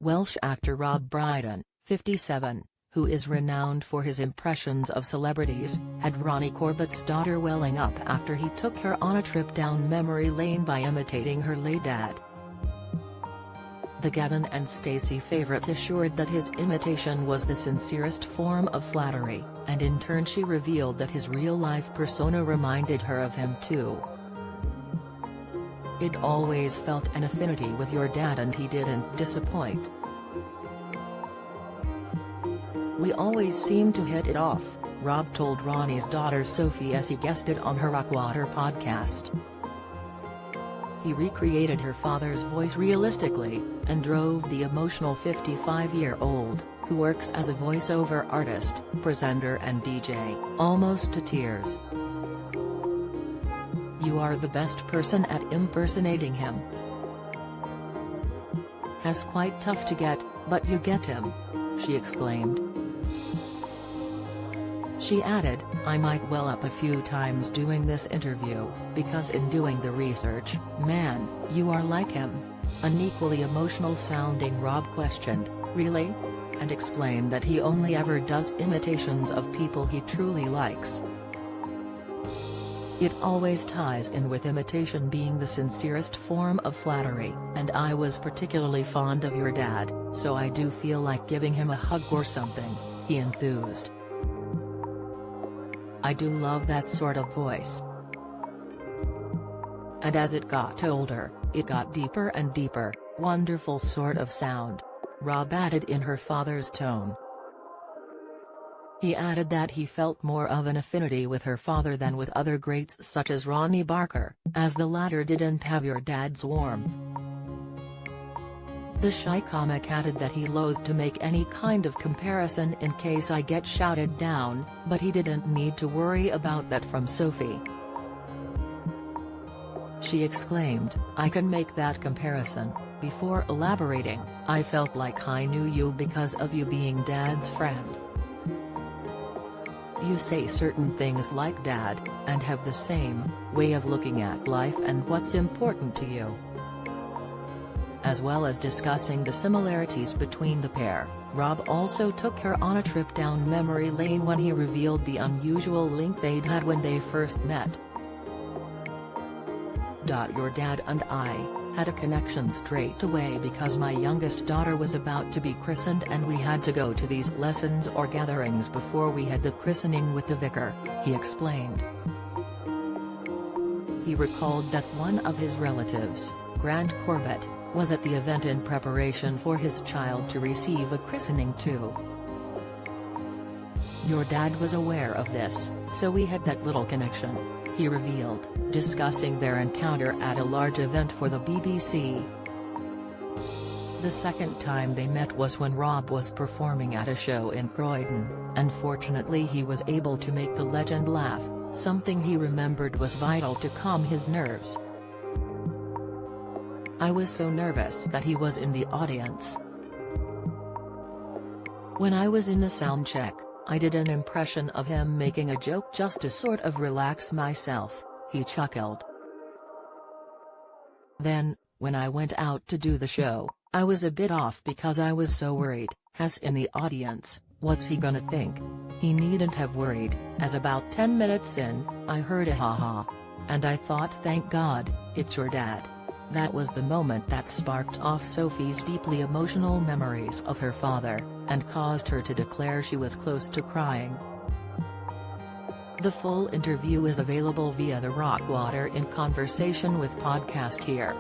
Welsh actor Rob Brydon, 57, who is renowned for his impressions of celebrities, had Ronnie Corbett's daughter welling up after he took her on a trip down memory lane by imitating her late dad. The Gavin and Stacey favourite assured that his imitation was the sincerest form of flattery, and in turn she revealed that his real-life persona reminded her of him too. "It always felt an affinity with your dad and he didn't disappoint. We always seemed to hit it off," Rob told Ronnie's daughter Sophie as he guested on her Rockwater podcast. He recreated her father's voice realistically, and drove the emotional 55-year-old, who works as a voice-over artist, presenter and DJ, almost to tears. "You are the best person at impersonating him. Has quite tough to get, but you get him," she exclaimed. She added, "I might well up a few times doing this interview, because in doing the research, man, you are like him." An equally emotional-sounding Rob questioned, "Really?" and explained that he only ever does imitations of people he truly likes. "It always ties in with imitation being the sincerest form of flattery, and I was particularly fond of your dad, so I do feel like giving him a hug or something," he enthused. "I do love that sort of voice. And as it got older, it got deeper and deeper, wonderful sort of sound," Rob added in her father's tone. He added that he felt more of an affinity with her father than with other greats such as Ronnie Barker, as the latter didn't have your dad's warmth. The shy comic added that he loathed to make any kind of comparison in case I get shouted down, but he didn't need to worry about that from Sophie. She exclaimed, "I can make that comparison," before elaborating, "I felt like I knew you because of you being Dad's friend. You say certain things like Dad, and have the same way of looking at life and what's important to you." As well as discussing the similarities between the pair, Rob also took her on a trip down memory lane when he revealed the unusual link they'd had when they first met. "Your dad and I had a connection straight away because my youngest daughter was about to be christened and we had to go to these lessons or gatherings before we had the christening with the vicar," he explained. He recalled that one of his relatives, Ronnie Corbett, was at the event in preparation for his child to receive a christening too. "Your dad was aware of this, so we had that little connection," he revealed, discussing their encounter at a large event for the BBC. The second time they met was when Rob was performing at a show in Croydon, and fortunately he was able to make the legend laugh, something he remembered was vital to calm his nerves. "I was so nervous that he was in the audience. When I was in the sound check, I did an impression of him making a joke just to sort of relax myself," he chuckled. "Then, when I went out to do the show, I was a bit off because I was so worried, as in the audience, what's he gonna think? He needn't have worried, as about 10 minutes in, I heard a ha-ha. And I thought, thank God, it's your dad." That was the moment that sparked off Sophie's deeply emotional memories of her father, and caused her to declare she was close to crying. The full interview is available via the Rockwater in Conversation with podcast here.